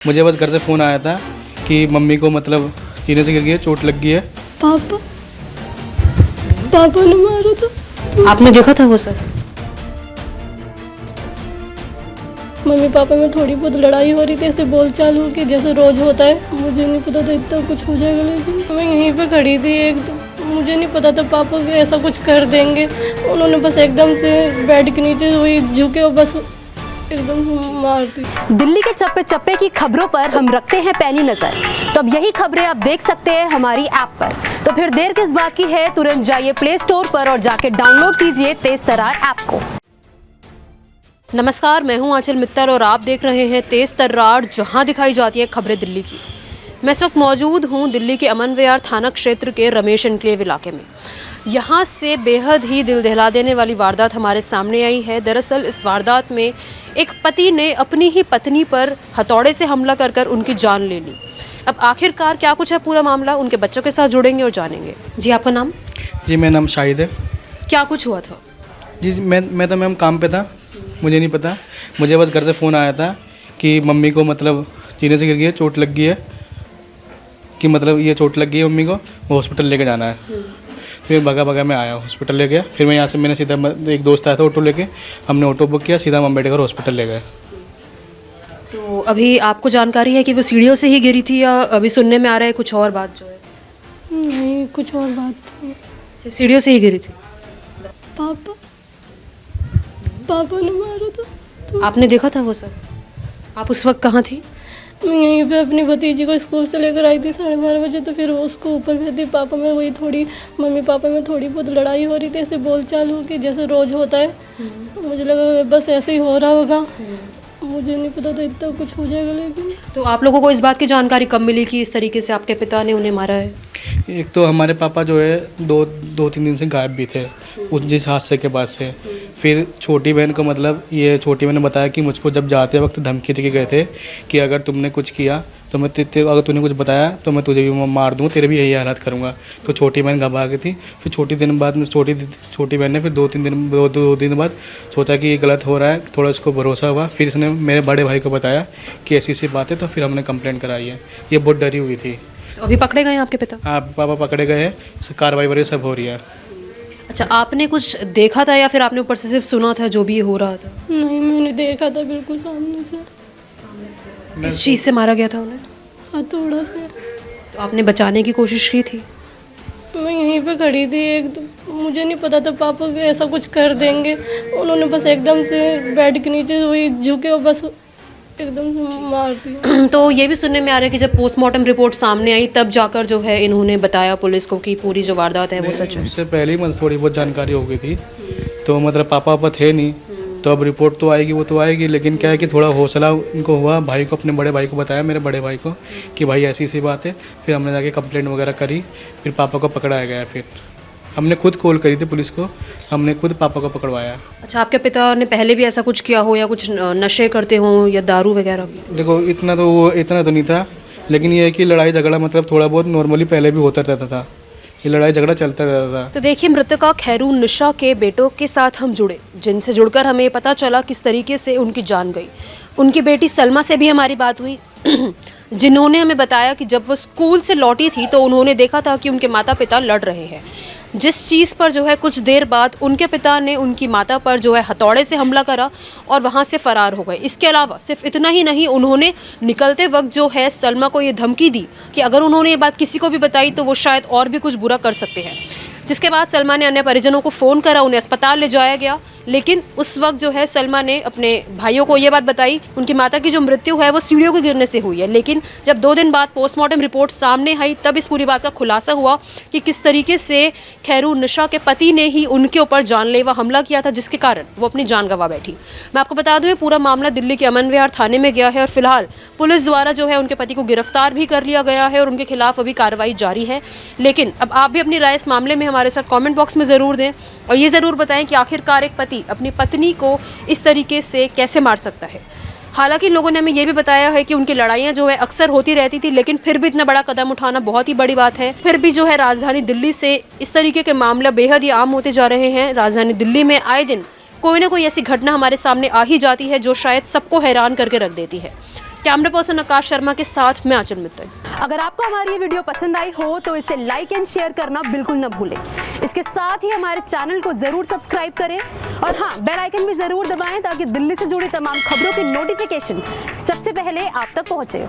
मुझे बस घर से फ़ोन आया था कि मम्मी को मतलब जीने से गिर गई है, चोट लग गई है। पापा पापा ने मारा था। आपने देखा था वो सब? मम्मी पापा में थोड़ी बहुत लड़ाई हो रही थी, ऐसे बोलचाल हो के जैसे रोज होता है। मुझे नहीं पता था इतना कुछ हो जाएगा, लेकिन मैं यहीं पे खड़ी थी मुझे नहीं पता था पापा ऐसा कुछ कर देंगे। उन्होंने बस एकदम से बेड के नीचे वही झुके और बस एकदम मार दी। दिल्ली के चप्पे चप्पे की खबरों पर हम रखते हैं पैनी नजर, तो अब यही खबरें आप देख सकते हैं हमारी ऐप पर। तो फिर देर किस बात की है, तुरंत जाइए प्ले स्टोर पर और जाके डाउनलोड कीजिए तेज तर्रार ऐप को। नमस्कार, मैं हूं आंचल मित्तल और आप देख रहे हैं तेज तर्रार, जहां दिखाई जाती है खबरें दिल्ली की। मैं इस वक्त मौजूद हूं दिल्ली के अमन विहार थाना क्षेत्र के रमेश एन्क्लेव इलाके में। यहाँ से बेहद ही दिल दहला देने वाली वारदात हमारे सामने आई है। दरअसल इस वारदात में एक पति ने अपनी ही पत्नी पर हथौड़े से हमला कर कर उनकी जान ले ली। अब आखिरकार क्या कुछ है पूरा मामला, उनके बच्चों के साथ जुड़ेंगे और जानेंगे। जी, आपका नाम? जी, मेरा नाम शाहिद है। क्या कुछ हुआ था? जी, मैं तो मैम काम पे था, मुझे नहीं पता। मुझे बस घर से फ़ोन आया था कि मम्मी को मतलब जीने से गिर गई है, चोट लग गई है, कि मतलब ये चोट लग गई है मम्मी को, वो हॉस्पिटल लेके जाना है। फिर भगा मैं आया, हॉस्पिटल ले गया। फिर मैं यहाँ से मैंने सीधा एक दोस्त आया था ऑटो लेके, हमने ऑटो बुक किया, सीधा अम्बेडकर हॉस्पिटल ले गए। तो अभी आपको जानकारी है कि वो सीढ़ियों से ही गिरी थी, या अभी सुनने में आ रहा है कुछ और बात जो है? नहीं, कुछ और बात थी। सिर्फ सीढ़ियों से ही गिरी थी? पापा पापा ने मारा था। तो आपने देखा था वो सब? आप उस वक्त कहाँ थी? मैं यहीं पे अपनी भतीजी को स्कूल से लेकर आई थी 12:30 बजे। तो फिर उसको ऊपर भेजी। पापा में वही थोड़ी मम्मी पापा में थोड़ी बहुत लड़ाई हो रही थी, ऐसे बोलचाल हो के जैसे रोज होता है। मुझे लगा बस ऐसे ही हो रहा होगा, मुझे नहीं पता था इतना कुछ हो जाएगा। लेकिन तो आप लोगों को इस बात की जानकारी कब मिली कि इस तरीके से आपके पिता ने उन्हें मारा है? एक तो हमारे पापा जो है दो तीन दिन से गायब भी थे उस जिस हादसे के बाद से। फिर छोटी बहन को मतलब ये छोटी बहन ने बताया कि मुझको जब जाते वक्त धमकी दे के गए थे कि अगर तुमने कुछ किया तो मैं अगर तूने कुछ बताया तो मैं तुझे भी मार दूँ, तेरे भी यही हालत करूँगा। तो छोटी बहन घबरा गई थी। फिर छोटी बहन ने फिर दो दिन बाद सोचा कि ये गलत हो रहा है, थोड़ा इसको भरोसा हुआ। फिर इसने मेरे बड़े भाई को बताया कि ऐसी बात है, तो फिर हमने कंप्लेंट कराई है। ये बहुत डरी हुई थी। तो अभी पकड़े गए हैं आपके पिता? हाँ, पापा पकड़े गए हैं, कार्रवाई वगैरह सब हो रही है। अच्छा, आपने कुछ देखा था या फिर आपने ऊपर से सिर्फ सुना था जो भी हो रहा था? नहीं, मैंने देखा था बिल्कुल सामने से। किस चीज़ से मारा गया था उन्हें? हथौड़ा से। तो आपने बचाने की कोशिश की थी? मैं यहीं पे खड़ी थी मुझे नहीं पता था पापा ऐसा कुछ कर देंगे। उन्होंने बस एकदम से बेड के नीचे वही झुके और बस एकदम से मार दिया। तो ये भी सुनने में आ रहा है कि जब पोस्टमार्टम रिपोर्ट सामने आई तब जाकर जो है इन्होंने बताया पुलिस को कि पूरी जो वारदात है वो सच है। उससे पहले ही मतलब थोड़ी बहुत जानकारी हो गई थी, तो मतलब पापा थे नहीं, तो अब रिपोर्ट तो आएगी, वो तो आएगी। लेकिन क्या है कि थोड़ा हौसला इनको हुआ, भाई को, अपने बड़े भाई को बताया, मेरे बड़े भाई को, कि भाई ऐसी बात है। फिर हमने जाके कंप्लेंट वगैरह करी, फिर पापा को पकड़ाया गया। फिर हमने खुद कॉल करी थी पुलिस को, हमने खुद पापा को पकड़वाया। अच्छा, आपके पिता ने पहले भी ऐसा कुछ किया हो या कुछ नशे करते हो या दारू वगैरह? देखो इतना तो नहीं था, लेकिन ये है कि लड़ाई झगड़ा मतलब थोड़ा बहुत नॉर्मली पहले भी होता रहता था, ये लड़ाई झगड़ा चलता रहता था। तो देखिए, मृतका खैरू निशा के बेटों के साथ हम जुड़े, जिनसे जुड़कर हमें पता चला किस तरीके से उनकी जान गई। उनकी बेटी सलमा से भी हमारी बात हुई जिन्होंने हमें बताया कि जब वो स्कूल से लौटी थी तो उन्होंने देखा था कि उनके माता पिता लड़ रहे हैं, जिस चीज़ पर जो है कुछ देर बाद उनके पिता ने उनकी माता पर जो है हथौड़े से हमला करा और वहाँ से फ़रार हो गए। इसके अलावा सिर्फ इतना ही नहीं, उन्होंने निकलते वक्त जो है सलमा को ये धमकी दी कि अगर उन्होंने ये बात किसी को भी बताई तो वो शायद और भी कुछ बुरा कर सकते हैं। जिसके बाद सलमा ने अन्य परिजनों को फ़ोन करा, उन्हें अस्पताल ले जाया गया। लेकिन उस वक्त जो है सलमा ने अपने भाइयों को ये बात बताई, उनकी माता की जो मृत्यु है वो सीढ़ियों के गिरने से हुई है। लेकिन जब 2 दिन बाद पोस्टमार्टम रिपोर्ट सामने आई तब इस पूरी बात का खुलासा हुआ कि किस तरीके से खैरू निशा के पति ने ही उनके ऊपर जानलेवा हमला किया था, जिसके कारण वो अपनी जान गंवा बैठी। मैं आपको बता दूं, ये पूरा मामला दिल्ली के अमन विहार थाने में गया है और फिलहाल पुलिस द्वारा जो है उनके पति को गिरफ्तार भी कर लिया गया है और उनके खिलाफ अभी कार्रवाई जारी है। लेकिन अब आप भी अपनी राय इस मामले में हमारे साथ कमेंट बॉक्स में ज़रूर दें और ये ज़रूर बताएं कि आखिरकार एक पति अपनी पत्नी को इस तरीके से कैसे मार सकता है। हालांकि लोगों ने हमें ये भी बताया है कि उनकी लड़ाइयाँ जो है अक्सर होती रहती थी, लेकिन फिर भी इतना बड़ा कदम उठाना बहुत ही बड़ी बात है। फिर भी जो है राजधानी दिल्ली से इस तरीके के मामले बेहद ही आम होते जा रहे हैं। राजधानी दिल्ली में आए दिन कोई ना कोई ऐसी घटना हमारे सामने आ ही जाती है जो शायद सबको हैरान करके रख देती है। कैमरा पर्सन आकाश शर्मा के साथ मैं आंचल मित्तल। अगर आपको हमारी ये वीडियो पसंद आई हो तो इसे लाइक एंड शेयर करना बिल्कुल न भूलें। इसके साथ ही हमारे चैनल को जरूर सब्सक्राइब करें और हाँ, बेल आइकन भी जरूर दबाएं ताकि दिल्ली से जुड़ी तमाम खबरों की नोटिफिकेशन सबसे पहले आप तक पहुंचे।